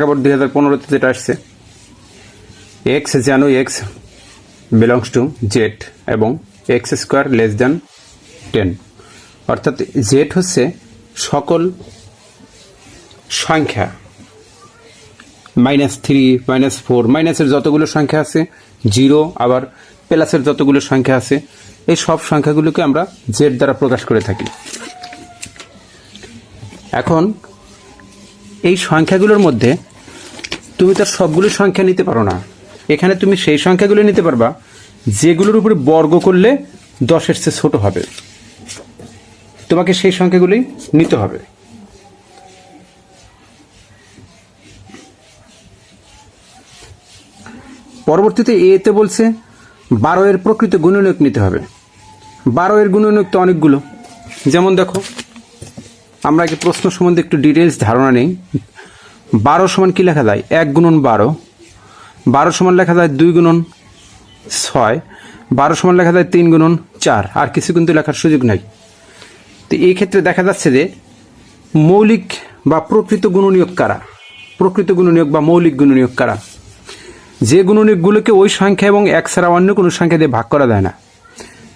2015-তে যেটা আসছে, এক্স যেন এক্স বিলংস টু জেড এবং এক্স স্কোয়ার লেস দ্যান 10, অর্থাৎ জেড হচ্ছে সকল সংখ্যা -3, -4, মাইনাসের যতগুলো সংখ্যা আছে, 0 আবার প্লাসের যতগুলো সংখ্যা আছে, এই সব সংখ্যাগুলোকে আমরা জেড দ্বারা প্রকাশ করে থাকি। এখন এই সংখ্যাগুলোর মধ্যে তুমি তার সবগুলো সংখ্যা নিতে পারো না। এখানে তুমি সেই সংখ্যাগুলো নিতে পারবা যেগুলোর উপরে বর্গ করলে 10-এর চেয়ে ছোট হবে। তোমাকে সেই সংখ্যাগুলি নিতে হবে। পরবর্তীতে এতে বলছে 12 এর প্রকৃত গুণনীয়ক নিতে হবে। 12 এর গুণনীয়ক তো অনেকগুলো, যেমন দেখো আমরা কি প্রশ্ন সম্বন্ধে একটু ডিটেলস ধারণা নেই। 12 সমান কি লেখা যায়? 1 গুণন 12। 12 সমান লেখা যায় 2 গুণন 6। 12 সমান লেখা যায় 3 গুণন 4। আর কিছু কিন্তু লেখার সুযোগ নাই। তো এই ক্ষেত্রে দেখা যাচ্ছে যে মৌলিক বা প্রকৃত গুণনীয়ক কারা, প্রকৃত গুণনীয়ক বা মৌলিক গুণনীয়ক কারা? যে গুণনীয়কগুলোকে ওই সংখ্যা এবং 1 ছাড়া অন্য কোনো সংখ্যা দিয়ে ভাগ করা যায় না।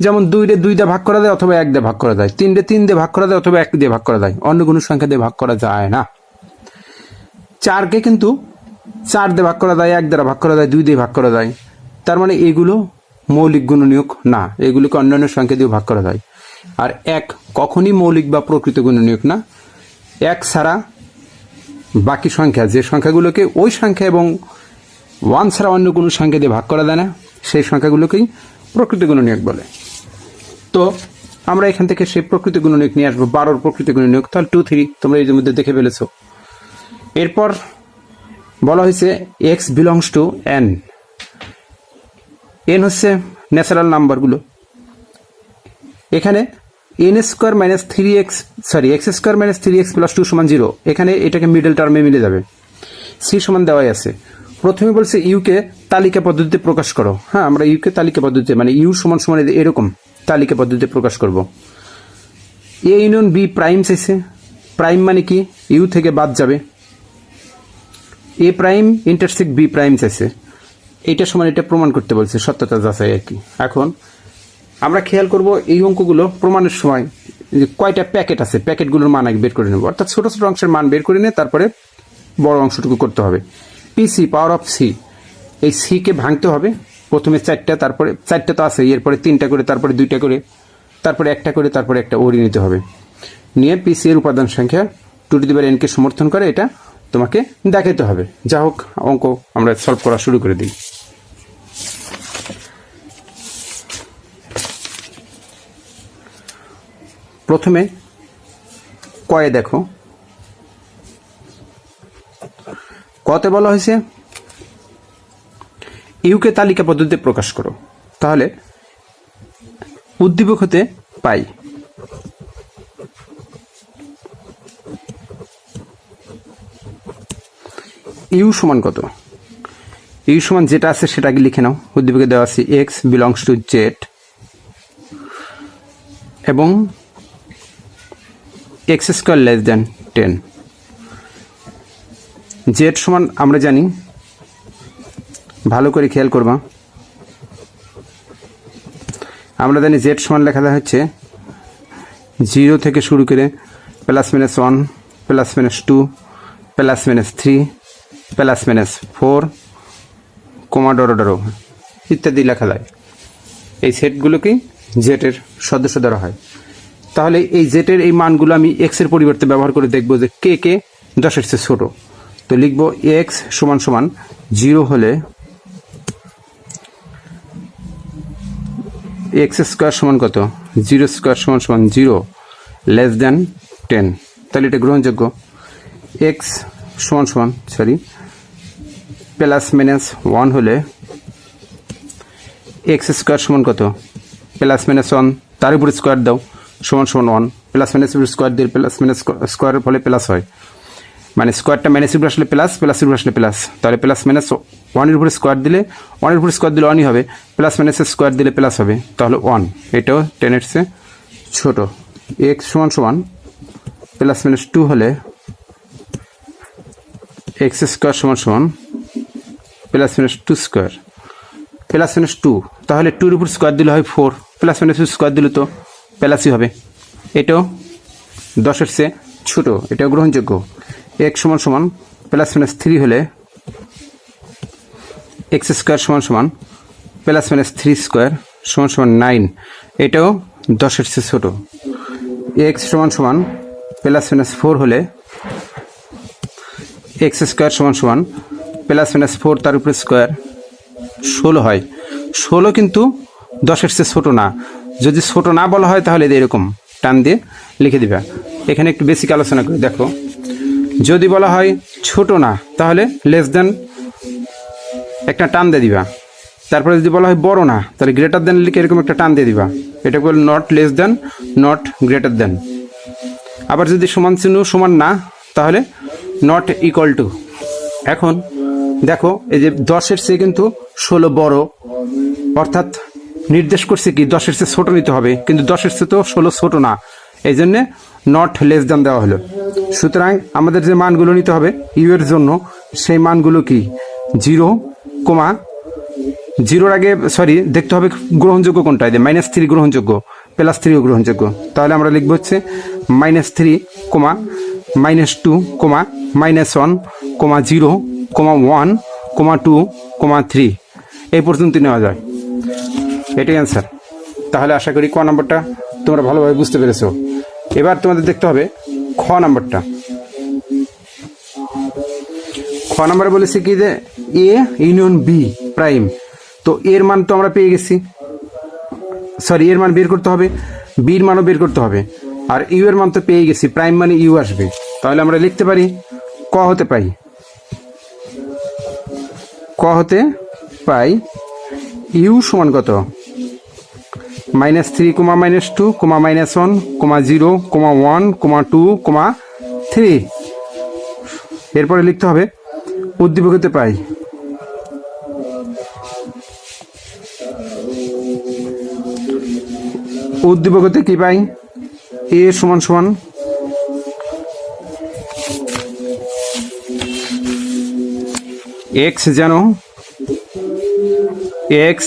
যেমন 2 রে 2 দিয়ে ভাগ করা যায় অথবা 1 দিয়ে ভাগ করা যায়, 3 রে 3 দিয়ে ভাগ করা যায় অথবা 1 দিয়ে ভাগ করা যায়, অন্য কোনো সংখ্যা দিয়ে ভাগ করা যায় না। 4 কে কিন্তু 4 দিয়ে ভাগ করা যায়, 1 দ্বারা ভাগ করা যায়, 2 দিয়ে ভাগ করা যায়। তার মানে এগুলো মৌলিক গুণনীয়ক না, এগুলোকে অন্যান্য সংখ্যা দিয়ে ভাগ করা যায়। আর 1 কখনই মৌলিক বা প্রকৃত গুণনীয়ক না। 1 ছাড়া বাকি সংখ্যা, যে সংখ্যাগুলোকে ওই সংখ্যা এবং 1 ছাড়া অন্য কোনো সংখ্যা দিয়ে ভাগ করা যায় না, সেই সংখ্যাগুলোকেই প্রকৃত গুণনীয়ক বলে। তো আমরা এখান থেকে সেই প্রকৃত গুণনীয়ক নিয়ে আসবো। 12 প্রকৃত গুণনীয়ক, তাহলে 2, 3 তোমরা এই মধ্যে দেখে ফেলেছো। এরপর বলা হয়েছে x belongs to N. N হচ্ছে ন্যাচারাল নাম্বারগুলো। এখানে N square minus 3x, x square minus 3x plus 2 সমান 0। এখানে এটাকে মিডল টার্মে মিলে যাবে। সি সমান দেওয়াই আছে। প্রথমে বলছে ইউকে তালিকা পদ্ধতিতে প্রকাশ করো। হ্যাঁ, আমরা ইউকে তালিকা পদ্ধতিতে, মানে ইউ সমান সমান এরকম তালিকা পদ্ধতিতে প্রকাশ করব। এ ইউনিয়ন বি প্রাইম চাইছে। প্রাইম মানে কি? ইউ থেকে বাদ যাবে। এ প্রাইম ইন্টারসেক্ট বি প্রাইম চাইছে। এইটা সমান এটা প্রমাণ করতে বলছে, সত্যতা যাচাই আর কি। এখন আমরা খেয়াল করব এই অঙ্কগুলো প্রমাণের সময় যে কয়টা প্যাকেট আছে, প্যাকেটগুলোর মান আগে বের করে নেব। অর্থাৎ ছোট ছোট অংশের মান বের করে নিয়ে তারপরে বড় অংশটুকু করতে হবে। পিসি পাওয়ার অফ সি, এই সিকে ভাঙতে হবে। প্রথমে 4টা, তারপরে 4টা তো আছে, এরপরে 3টা করে, তারপরে 2টা করে, তারপরে 1টা করে, তারপরে একটা ওরি নিতে হবে। নিয়ে পিসি এর উপাদান সংখ্যা 2n কে সমর্থন করে এটা তোমাকে দেখাতে হবে। যা হোক, অঙ্ক আমরা সলভ করা শুরু করে দিই। প্রথমে কয়ে দেখো, কতে বলা হয়েছে ইউকে তালিকা পদ্ধতিতে প্রকাশ করো। তাহলে উদ্দীপক হতে পাই ইউ সমান কত? ইউ সমান যেটা আছে সেটা আগে লিখে নাও। উদ্দীপকে দেওয়া আছে এক্স বিলংস টু জেড এবং x square less than 10। Z সমান আমরা জানি, ভালো করে খেয়াল করবা, আমরা জানি জেড সমান লেখা হচ্ছে 0 থেকে শুরু করে +-1, +-2, +-3, +-4, ডরো ইত্যাদি লেখা যায়। এই সেটগুলোকেই জেটের সদস্য ধরা হয়। তাহলে এই জেটের এই মানগুলো আমি এক্স এর পরিবর্তে ব্যবহার করে দেখব যে কে কে 10-এর চেয়ে ছোট। তো লিখব এক্স সমান সমান 0 হলে এক্স স্কোয়ার সমান কত? 0 স্কোয়ার সমান সমান 0 লেস দেন 10। তাহলে এটা গ্রহণযোগ্য। এক্স সমান সমান +-1 হলে এক্স স্কোয়ার সমান কত? +-1 তার উপরে স্কোয়ার দাও সমান সমান 1, +-এর স্কোয়ার দিয়ে স্কোয়ারের ফলে প্লাস হয়, মানে স্কোয়ারটা মাইনাসের উপরে আসলে প্লাস, প্লাসের উপরে আসলে প্লাস। তাহলে +-1 এর উপরে স্কোয়ার দিলে 1 এর উপরে স্কোয়ার দিলে 1ই হবে, +-এর স্কোয়ার দিলে প্লাস হবে, তাহলে 1। এটাও 10-এর চেয়ে ছোট। এক্স সমান সমান +-2 হলে এক্স স্কোয়ার সমান সমান plus minus two square plus minus two, তাহলে টুর উপর স্কোয়ার দিলে হয় 4, প্লাস মাইনাস টু স্কোয়ার দিলে তো প্লাসই হবে। এটাও 10-এর চেয়ে ছোটো, এটাও গ্রহণযোগ্য। এক্স সমান সমান প্লাস মাইনাস 3 হলে এক্স স্কোয়ার সমান সমান প্লাস মাইনাস 3 স্কোয়ার সমান সমান 9, এটাও 10-এর চেয়ে ছোটো। এক্স সমান সমান প্লাস মাইনাস 4 হলে এক্স স্কোয়ার সমান সমান প্লাস মাইনাস 4 তার উপরে স্কোয়ার 16 হয়। 16 কিন্তু 10-এর চেয়ে ছোটো না। যদি ছোটো না বলা হয় তাহলে এরকম টান দিয়ে লিখে দিবা। এখানে একটু বেসিক আলোচনা করে দেখো, যদি বলা হয় ছোট না তাহলে লেস দেন একটা টান দিয়ে দিবা। তারপরে যদি বলা হয় বড় না তাহলে গ্রেটার দেন লিখে এরকম একটা টান দিয়ে দিবা। এটা বলে not less than, not greater than. আবার যদি সমান চিহ্ন সমান না তাহলে নট ইকুয়াল টু। এখন দেখো এই যে 10-এর চেয়ে কিন্তু 16 বড়, অর্থাৎ নির্দেশ করছে কি 10-এর চেয়ে ছোটো নিতে হবে, কিন্তু 10-এর চেয়ে তো 16 ছোটো না, এই জন্যে নট লেস দেন দেওয়া হলো। সুতরাং আমাদের যে মানগুলো নিতে হবে ইউ এর জন্য, সেই মানগুলো কি 0, 0-র আগে দেখতে হবে গ্রহণযোগ্য কোনটা। এদের -3 গ্রহণযোগ্য, +3ও গ্রহণযোগ্য। তাহলে আমরা লিখবো হচ্ছে -3, -2, -1, 0, 1, 2, 3 এই পর্যন্ত নেওয়া যায়। এটাই অ্যান্সার। তাহলে আশা করি ক নাম্বারটা তোমরা ভালোভাবে বুঝতে পেরেছো। এবার তোমাদের দেখতে হবে খ নাম্বারটা। খ নাম্বারে বলেছি কি যে এ ইউনিয়ন বি প্রাইম। তো এর মান তো আমরা পেয়ে গেছি, এর মান বের করতে হবে, বির মানও বের করতে হবে, আর ইউ এর মান তো পেয়ে গেছি, প্রাইম মানে ইউ আসবে। তাহলে আমরা লিখতে পারি ক হতে পাই ইউ সমান কত -3, -2, -1, 0, 1, 2, 3। এরপরে লিখতে হবে উদ্দীপক হতে পাই উদ্দীপক হতে কি পাই এ সমান সমান এক্স যেন এক্স,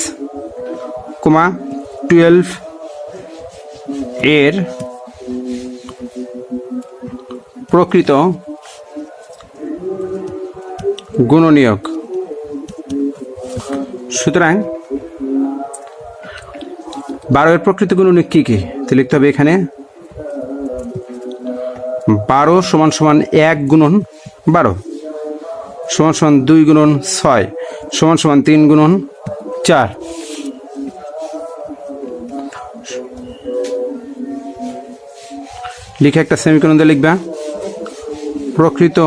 12 এর প্রকৃত গুণনীয়ক। সুতরাং 12 এর প্রকৃত গুণনীয়ক কি কি তো লিখতে হবে এখানে 12 সমান সমান 1 গুণন 12 সমান সমান 2 গুণন 6 সমান সমান 3 গুণন 4। লিখে একটা সেমিকোলন দিয়ে লিখবা প্রকৃত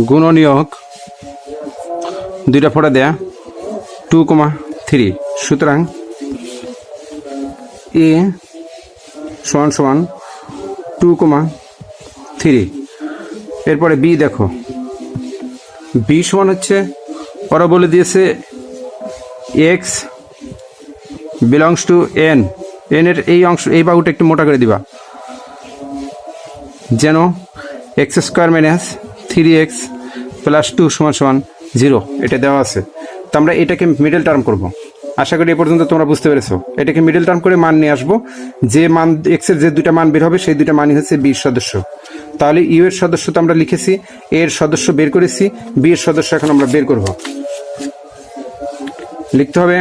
গুণনীয়ক দুইটা ফোঁটা দেয়া 2, 3। সুতরাং এ সমান সমান 2, 3। এরপরে বি দেখো, বি সমান হচ্ছে ওরা বলে দিয়েছে এক্স বিলংস টু এন, এনের এই অংশ এই বাহুটা একটু মোটা করে দিবা যেন x² - 3x + 2 সমান সমান 0 এটা দেওয়া আছে। তো আমরা এটাকে মিডল টার্ম করব। আশা করি এ পর্যন্ত তোমরা বুঝতে পেরেছো। এটাকে মিডল টার্ম করে মান নিয়ে আসবো, যে মান এক্স এর যে দুইটা মান বের হবে সেই দুইটা মানই হচ্ছে বির সদস্য। তাহলে ইউ এর সদস্য তো আমরা লিখেছি, এর সদস্য বের করেছি, বি এর সদস্য এখন আমরা বের করব। লিখতে হবে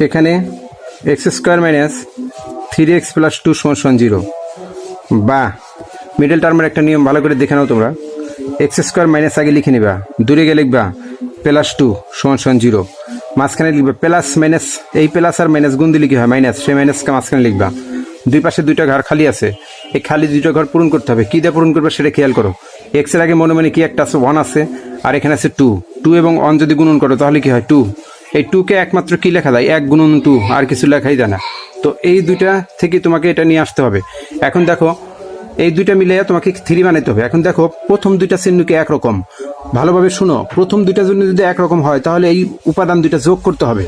এখানে x² - 3x + 2 সমান 0, বা মিডল টার্মের একটা নিয়ম ভালো করে দেখে নাও তোমরা। x² আগে লিখে নিবা, দূরে গিয়ে লিখবা +2 সমান 0, মাঝখানে লিখবা প্লাস মাইনাস, এই প্লাস আর মাইনাস গুণ দিলে কি হয় মাইনাস, সেই মাইনাসকে মাঝখানে লিখবা। দুই পাশে দুইটা ঘর খালি আছে, এই খালি দুইটা ঘর পূরণ করতে হবে। কী দিয়ে পূরণ করবে সেটা খেয়াল করো। এক্সের আগে মনে মনে কি একটা আছে 1 আছে, আর এখানে আছে 2 এবং 1 যদি গুণন করো তাহলে কি হয় 2। এই 2কে একমাত্র কি লেখা যায় 1 গুণন 2, আর কিছু লেখাই যায় না। তো এই দুইটা থেকে তোমাকে এটা নিয়ে আসতে হবে। এখন দেখো এই দুইটা মিলে তোমাকে 3 বানাইতে হবে। এখন দেখো প্রথম দুইটা চিহ্নকে একরকম, ভালোভাবে শুনো, প্রথম দুইটা চিহ্ন যদি একরকম হয় তাহলে এই উপাদান দুইটা যোগ করতে হবে।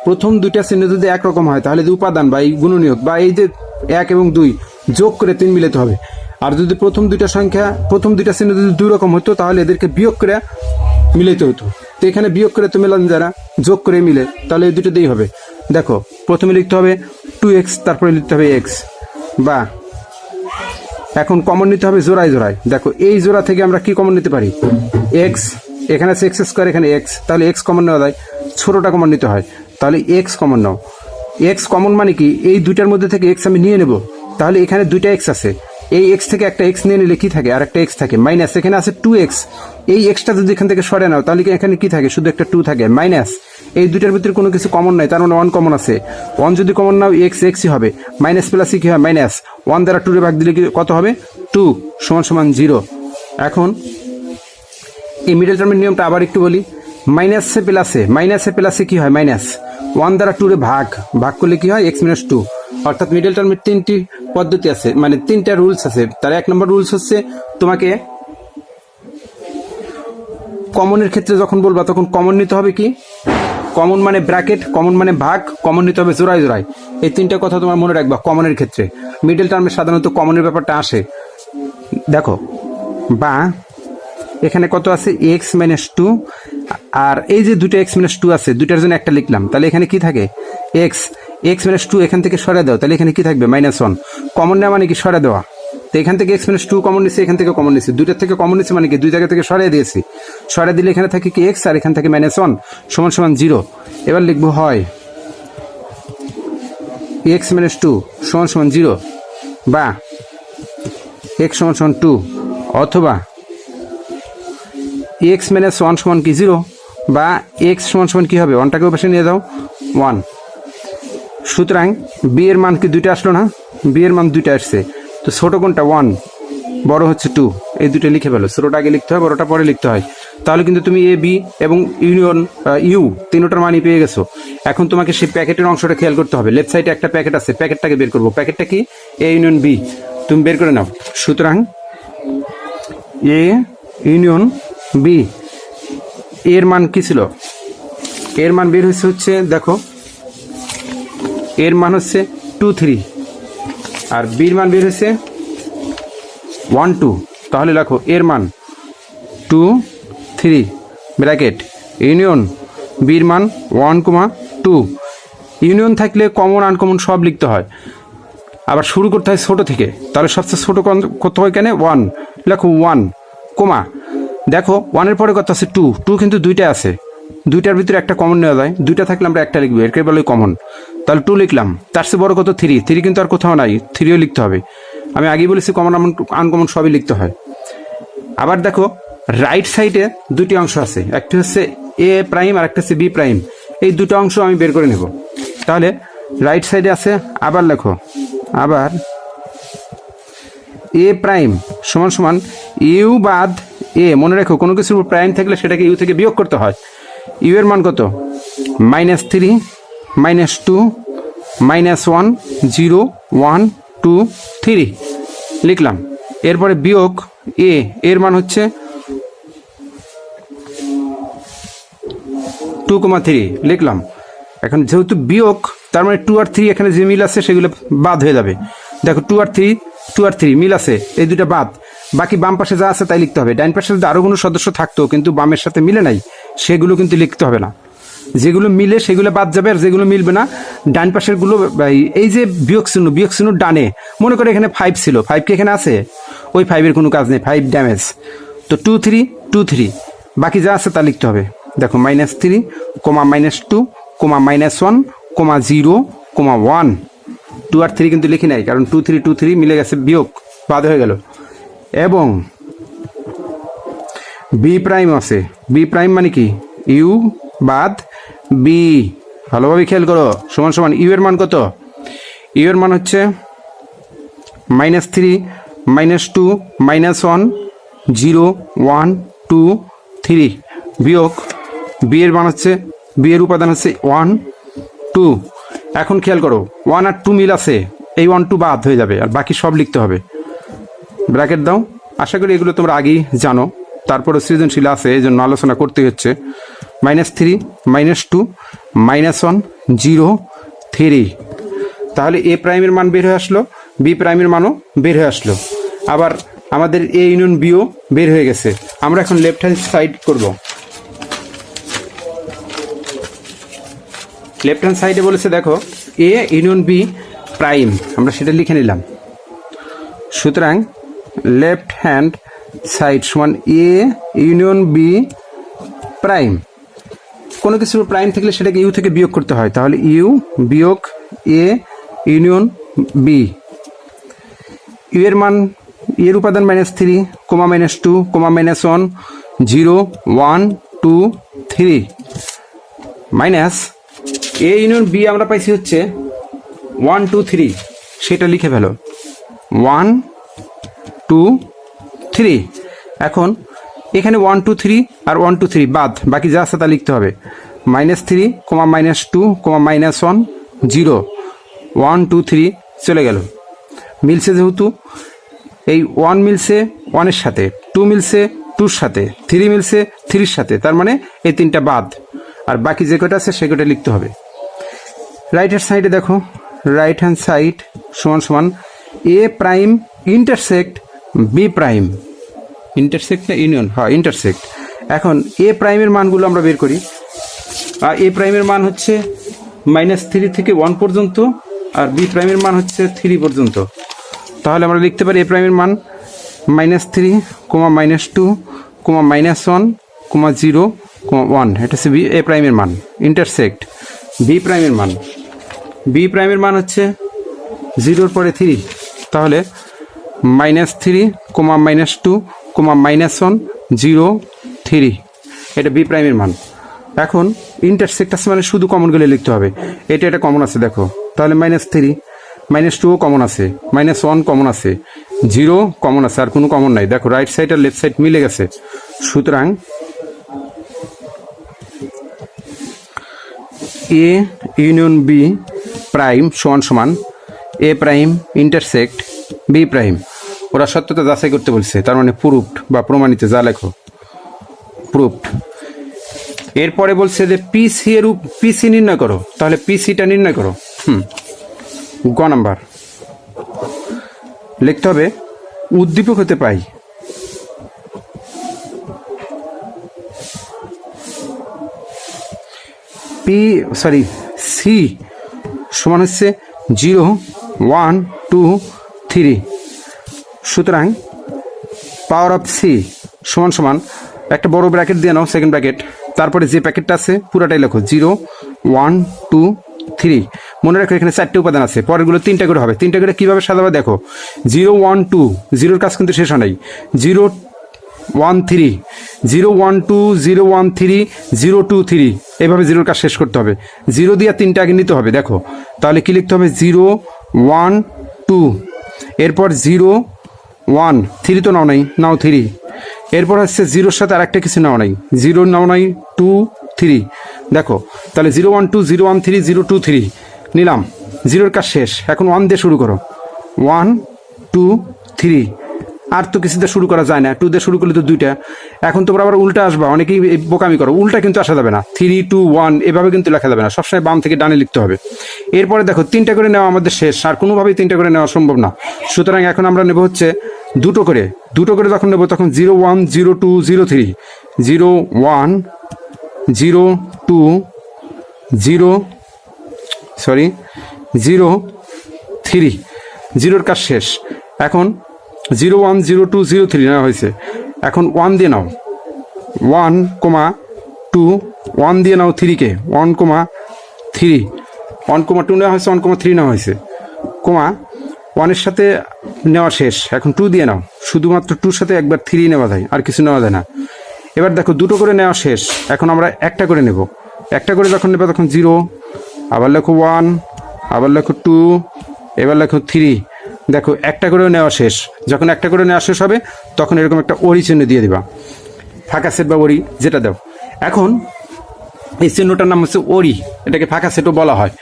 প্রথম দুইটা চিহ্ন যদি একরকম হয় তাহলে যে উপাদান বা এই গুণনীয়ক বা এই যে 1 এবং 2 যোগ করে 3 মিলাতে হবে। আর যদি প্রথম দুইটা চিহ্ন যদি 2 রকম হতো তাহলে এদেরকে বিয়োগ করে মিলাইতে হতো। তো এখানে বিয়োগ করে তো মেলান যারা, যোগ করে মিলে, তাহলে এই দুটো দিয়েই হবে। দেখো প্রথমে লিখতে হবে 2x, তারপরে লিখতে হবে x, বা এখন কমন নিতে হবে জোড়ায় জোড়ায়। দেখো এই জোড়া থেকে আমরা কি কমন নিতে পারি, x, এখানে আছে x², এখানে x, তাহলে x কমন নেওয়া যায়, ছোটটা কমন নিতে হয়, তাহলে x কমন নাও। x কমন মানে কি, এই দুইটার মধ্যে থেকে x আমি নিয়ে নেব, তাহলে এখানে দুইটা x আছে, এই x থেকে একটা x নিয়ে নিলে কি থাকে, আর একটা x থাকে, মাইনাস এখানে আছে 2x, এই xটা যদি এখান থেকে সরে নাও তাহলে এখানে কি থাকে, শুধু একটা 2 থাকে, মাইনাস এই দুইটার ভিতরে কোনো কিছু কমন নাই, তার মানে 1 কমন আছে, 1 যদি কমন নাও xই হবে, মাইনাস প্লাসই কি হয় মাইনাস, 1 দ্বারা 2 এর ভাগ দিলে কত হবে 2 = 0। এখন এই মিডল টার্মের নিয়মটা আবার একটু বলি, মাইনাসে প্লাসে কি হয় মাইনাস, 1 দ্বারা 2 এর ভাগ করলে কি হয় x - 2। অর্থাৎ মিডল টার্মের 3টি পদ্ধতি আছে, মানে 3টা রুলস আছে। তার 1 নম্বর রুলস হচ্ছে তোমাকে কমনের ক্ষেত্রে যখন বলবা তখন কমন নিতে হবে কি, কমন মানে ব্র্যাকেট, কমন মানে ভাগ, কমন নিতে হবে জোড়ায় জোড়ায়। এই 3টা কথা তোমার মনে রাখবা কমনের ক্ষেত্রে। মিডল টার্মে সাধারণত কমনের ব্যাপারটা আসে। দেখো বা এখানে কত আছে x - 2, আর এই যে দুটো x - 2 আছে, দুটার জন্য একটা লিখলাম, তাহলে এখানে কি থাকে x - 2 এখান থেকে সরে দাও, তাহলে এখানে কি থাকবে -1। কমন নেওয়া মানে কি সরে দেওয়া, তো এখান থেকে x - 2 কমন নিচ্ছে, এখান থেকে কমন নিচ্ছে, দুইটার থেকে কমন নিচ্ছে মানে কি দুই জায়গা থেকে সরিয়ে দিয়েছি, সরিয়ে দিলে এখানে থাকে কি x, আর এখান থেকে -1 = 0। এবার লিখবো হয় x - 2 = 0, বা x = 2, অথবা x - 1 = কি 0, বা x = কি হবে 1টাকেও পাশে নিয়ে যাও 1। সুতরাং b এর মান কি দুইটা আসলো না, b এর মান দুইটা আসছে, তো ছোট কোনটা 1, বড় হচ্ছে 2, এই দুটো লিখে ফেলো, ছোটটা আগে লিখতে হয়, বড়টা পরে লিখতে হয়। তাহলে কিন্তু তুমি a b এবং ইউনিয়ন ইউ তিনটার মানই পেয়ে গেছো। এখন তোমাকে সেই প্যাকেটের অংশটা খেয়াল করতে হবে, লেফট সাইডে একটা প্যাকেট আছে, প্যাকেটটাকে বের করবো, প্যাকেটটা কি a ইউনিয়ন b, তুমি বের করে নাও। সুতরাং a ইউনিয়ন b এর মান কি ছিল, এর মান বের হচ্ছে দেখো, এর মান হচ্ছে 2 3, আর বির মান বের হচ্ছে 1 2। তাহলে দেখো এর মান 2 3 ব্র্যাকেট ইউনিয়ন বির মান 1 2। ইউনিয়ন থাকলে কমন আনকমন সব লিখতে হয়, আবার শুরু করতে হয় ছোট থেকে, তাহলে সবচেয়ে ছোট কত হয় কেন 1, লেখো 1 কমা, দেখো 1-এর পরে কত আছে 2 কিন্তু দুইটা আছে, দুইটার ভিতরে একটা কমন নেওয়া যায়, দুইটা থাকলে আমরা একটা লিখবো, এর বলে কমন, তাহলে 2 লিখলাম। তার চেয়ে বড় কত 3 কিন্তু আর কোথাও নাই, 3ও লিখতে হবে। আমি আগেই বলেছি কমন আনকমন সবই লিখতে হয়। আবার দেখো রাইট সাইডে দুটি অংশ আছে, একটি হচ্ছে a প্রাইম আর একটা হচ্ছে b প্রাইম, এই দুটো অংশ আমি বের করে নেব। তাহলে রাইট সাইডে আছে, আবার লেখো, আবার a প্রাইম = ইউ বাদ a, মনে রেখো কোনো কিছুর প্রাইম থাকলে সেটাকে ইউ থেকে বিয়োগ করতে হয়। ইউ এর মান কত -3 -2 -1 0 1 2 3 লিখলাম। এরপরে বিয়োগ a, এর মান হচ্ছে 2 3 লিখলাম। এখন যেহেতু বিয়োগ, তার মানে 2 আর 3 এখানে যে মিল আছে সেগুলো বাদ হয়ে যাবে। দেখো 2 আর 3 মিল আছে, এই দুটো বাদ, বাকি বাম পাশে যা আছে তাই লিখতে হবে। ডাইন পাশে যদি আরো কোনো সদস্য থাকতো কিন্তু বামের সাথে মিলে নাই, সেগুলো কিন্তু লিখতে হবে না, যেগুলো মিলে সেগুলো বাদ যাবে, আর যেগুলো মিলবে না ডান পাশের গুলো, এই যে বিয়োগ চিহ্ন ডানে, মনে করে এখানে 5 ছিল, 5 কি এখানে আছে, ওই 5-এর কোনো কাজ নেই, 5 ড্যামেজ, তো 2 3 বাকি যা আছে তা লিখতে হবে। দেখো -3 -2 -1 0 1, 2 আর 3 কিন্তু লিখি নাই, কারণ 2 3 মিলে গেছে, বিয়োগ বাদ হয়ে গেল। এবং বি প্রাইম আছে, বি প্রাইম মানে কি ইউ বাদ বি, ভালোভাবে খেয়াল করো, = ইউ এর মান কত, ইউ এর মান হচ্ছে -3 -2 -1 0 1 2 3 বিয়োগ বি এর মান হচ্ছে, বি এর উপাদান হচ্ছে 1 2। এখন খেয়াল করো 1 আর 2 মিল আছে, এই 1 2 বাদ হয়ে যাবে, আর বাকি সব লিখতে হবে। ব্র্যাকেট দাও। আশা করি এগুলো তোমরা আগেই জানো, তারপরে সৃজনশীল আছে এই জন্য আলোচনা করতে হচ্ছে। -3 -2 -1 0 3। তাহলে এ প্রাইমের মান বের হয়ে আসলো, বি প্রাইমের মানও বের হয়ে আসলো, আবার আমাদের এ ইউনিয়ন বিও বের হয়ে গেছে। আমরা এখন লেফট হ্যান্ড সাইড করব। লেফট হ্যান্ড সাইডে বলেছে দেখো এ ইউনিয়ন বি প্রাইম, আমরা সেটা লিখে নিলাম। সুতরাং লেফট হ্যান্ড সাইড সমান এ ইউনিয়ন বি প্রাইম। কোনো কিছুর প্রাইম থাকলে সেটাকে ইউ থেকে বিয়োগ করতে হয়, তাহলে ইউ বিয়োগ এ ইউনিয়ন বি। ইউ এর মান এর উপাদান -3, -2, -1 0 1 2 3 মাইনাস এ ইউনিয়ন বি আমরা পাইছি হচ্ছে 1 2 3, সেটা লিখে ফেলো 1 2 3। এখন এখানে 1 2 3 আর 1 2 3 বাদ, বাকি যা আছে তা লিখতে হবে। -3, -2, -1 0 1 2 3 চলে গেল। মিলছে যেহেতু এই 1 মিলছে 1-এর সাথে, 2 মিলছে 2-র সাথে, 3 মিলছে 3-র সাথে, তার মানে এই 3টা বাদ, আর বাকি যে কটা আছে সে কটা লিখতে হবে। রাইট হ্যান্ড সাইডে দেখো রাইট হ্যান্ড সাইড সমান সমান A prime intersect B prime. Intersect না ইউনিয়ন? হ্যাঁ ইন্টারসেক্ট। এখন এ প্রাইমের মানগুলো আমরা বের করি। আর এ প্রাইমের মান হচ্ছে -3 থেকে 1 পর্যন্ত, আর বি প্রাইমের মান হচ্ছে 3 পর্যন্ত। তাহলে আমরা লিখতে পারি এ প্রাইমের মান -3, -2, -1, -0, -1, এটা হচ্ছে বি এ প্রাইমের মান। ইন্টারসেক্ট বি প্রাইমের মান, বি প্রাইমের মান হচ্ছে 0-র পরে 3, তাহলে -3, -2, -1 0 3, এটা বি প্রাইমের মান। এখন ইন্টারসেক্ট আছে মানে শুধু কমনগুলো লিখতে হবে। এটা কমন আছে দেখো, তাহলে -3, -2ও কমন আছে, -1 কমন আছে, 0 কমন আছে, আর কোনো কমন নাই। দেখো রাইট সাইড আর লেফট সাইড মিলে গেছে। সুতরাং এ ইউনিয়ন বি প্রাইম সমান সমান A prime intersect B prime. ওরা সত্যতা যাচাই করতে বলছে, তার মানে প্রুফড বা প্রমাণিত, যা লেখো প্রুফড। এরপরে বলছে যে পিসি এর পিসি নির্ণয় করো, তাহলে পিসিটা নির্ণয় করো। গ নাম্বার লিখতে হবে উদ্দীপক হতে পাই সি সমান হচ্ছে 0 1 2 3। সুতরাং পাওয়ার অফ সি সমান সমান একটা বড় ব্র্যাকেট দিয়ে নাও, সেকেন্ড ব্র্যাকেট, তারপরে যে প্যাকেটটা আছে পুরাটাই লেখো 0 1 2 3। মনে রাখো এখানে 4টে উপাদান আছে, পরেরগুলো 3টা করে হবে। 3টা করে কীভাবে সাজাবে দেখো, 0 1 2, 0-র কাজ কিন্তু শেষ হয় নাই, 0 1 3, 0 1 2, 0 1 3, 0 2 3, এইভাবে 0-র কাজ শেষ করতে হবে। 0 দিয়ে 3টা আগে নিতে হবে। দেখো তাহলে কি লিখতে হবে, 0 1 2, এরপর 0 1 3 তো নাও নাই, নাও 3, এরপর হচ্ছে 0-র সাথে আর একটা কিছু নাও নাই, 0 নাও নাই 2 3। দেখো তাহলে 0 1 2, 0 1 3, 0 2 3 নিলাম, 0-র কাজ শেষ। এখন 1 দিয়ে শুরু করো, 1 2 3, আর তো কিছুতে শুরু করা যায় না, 2 দিয়ে শুরু করলে তো 2টা। এখন তোমরা আবার উল্টা আসবা, অনেকেই বোকামি করো, উল্টা কিন্তু আসা যাবে না, 3 2 1 এভাবে কিন্তু লেখা যাবে না, সবসময় বাম থেকে ডানে লিখতে হবে। এরপরে দেখো 3টা করে নেওয়া আমাদের শেষ, আর কোনোভাবেই 3টা করে নেওয়া সম্ভব না। সুতরাং এখন আমরা নেব হচ্ছে দুটো করে যখন নেব তখন 0 1 0 2 0 3, 0 1 0 2 0 3, 0-র কাজ শেষ। এখন 0 1 0 2 0 3 নেওয়া হয়েছে, এখন 1 দিয়ে নাও, 1 2, 1 দিয়ে নাও 3-কে, 1 3, 1 2 নেওয়া হয়েছে, 1 3 নেওয়া হয়েছে, 1-এর সাথে নেওয়া শেষ। এখন 2 দিয়ে নাও, শুধুমাত্র 2-র সাথে একবার 3 নেওয়া যায়, আর কিছু নেওয়া যায় না। এবার দেখো দুটো করে নেওয়া শেষ, এখন আমরা একটা করে নেব। একটা করে যখন নেব তখন 0, আবার লেখো 1, আবার লেখো 2, এবার লেখো 3। দেখো একটা করেও নেওয়া শেষ। যখন একটা করে নেওয়া শেষ হবে তখন এরকম একটা ওরি চিহ্ন দিয়ে দিবা, ফাঁকা সেট বা ওরি যেটা দাও। এখন এই চিহ্নটার নাম হচ্ছে ওরি, এটাকে ফাঁকা সেটও বলা হয়।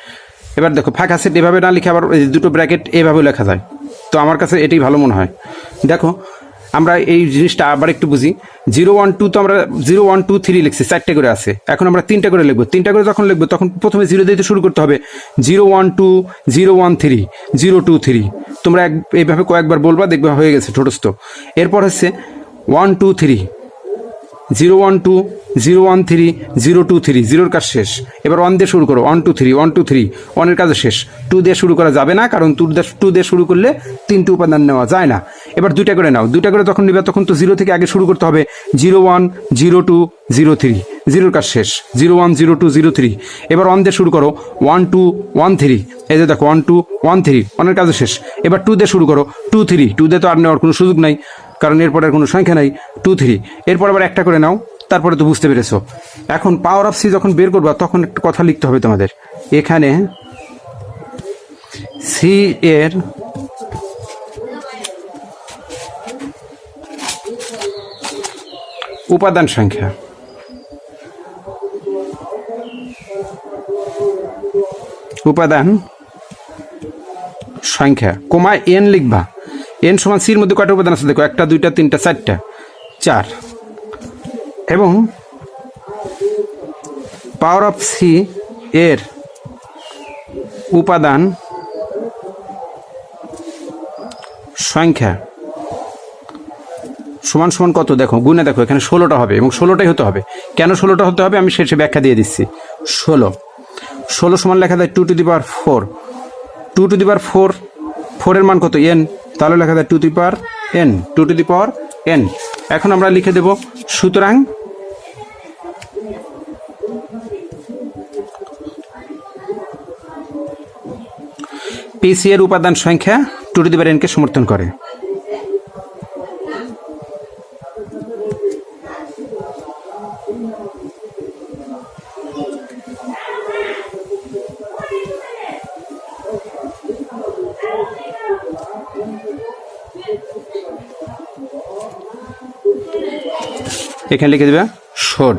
এবার দেখো ফাঁকা সেট এভাবে না লিখে আবার দুটো ব্র্যাকেট এভাবে লেখা যায়, তো আমার কাছে এটাই ভালো মনে হয়। দেখো আমরা এই জিনিসটা আবার একটু বুঝি। 0 1 2 তো আমরা 0 1 2 3 লিখছি, 4টে করে আছে। এখন আমরা 3টা করে লিখবো। 3টা করে যখন লিখবো তখন প্রথমে 0 দিয়ে শুরু করতে হবে। 0 1 2 0 1 3 0 2 3। তোমরা এইভাবে কয়েকবার বলবা, দেখবে হয়ে গেছে ঠোঁটস্থ। এরপর হচ্ছে 1 2 3 0 1 2 0 1 3 0 2 3, 0-র কাজ শেষ। এবার 1 দিয়ে শুরু করো, 1 2 3 1 2 3, 1-এর কাজ শেষ। 2 দিয়ে শুরু করা যাবে না, কারণ 2 দিয়ে শুরু করলে 3টে উপাদান নেওয়া যায় না। এবার 2টা করে নাও। 2টা করে যখন নিবে তখন তো 0 থেকে আগে শুরু করতে হবে। 0 1 0 2 0 3, 0-র কাজ শেষ। 0 1 0 2 0 3। এবার 1 দিয়ে শুরু করো, 1 2 1 3। এই যে দেখো 1 2 1 3, 1-এর কাজ শেষ। এবার 2 দিয়ে শুরু করো, 2 3। 2 দিয়ে তো আর নেওয়ার কোনো সুযোগ নাই, কারণ এরপর আর কোনো সংখ্যা নাই। 2 3। এরপর আবার একটা করে নাও, তারপরে তো বুঝতে পেরেছো। এখন পাওয়ার অফ সি যখন বের করবা তখন একটা কথা লিখতে হবে তোমাদের। এখানে সি এর উপাদান সংখ্যা, উপাদান সংখ্যা কমা এন লিখবা। এন সমান সির মধ্যে কয়টা উপাদান আছে দেখো, 1 2 3 4টা, 4। এবং পাওয়ার অফ সি এর উপাদান সংখ্যা সমান সমান কত দেখো, গুণে দেখো, এখানে 16টা হবে এবং 16টাই হতে হবে। কেন 16টা হতে হবে আমি শেষে ব্যাখ্যা দিয়ে দিচ্ছি। 16 সমান লেখা যায় 2 to the power 4। 2 to the পাওয়ার 4, 4-এর মান কত এন, তাহলে লেখা যায় 2 to the power N, 2 to the power N. এখন আমরা লিখে দেব, সুতরাং পিসি এর উপাদান সংখ্যা 2 to the power N K সমর্থন করে। এখানে লিখে দেবে শোড।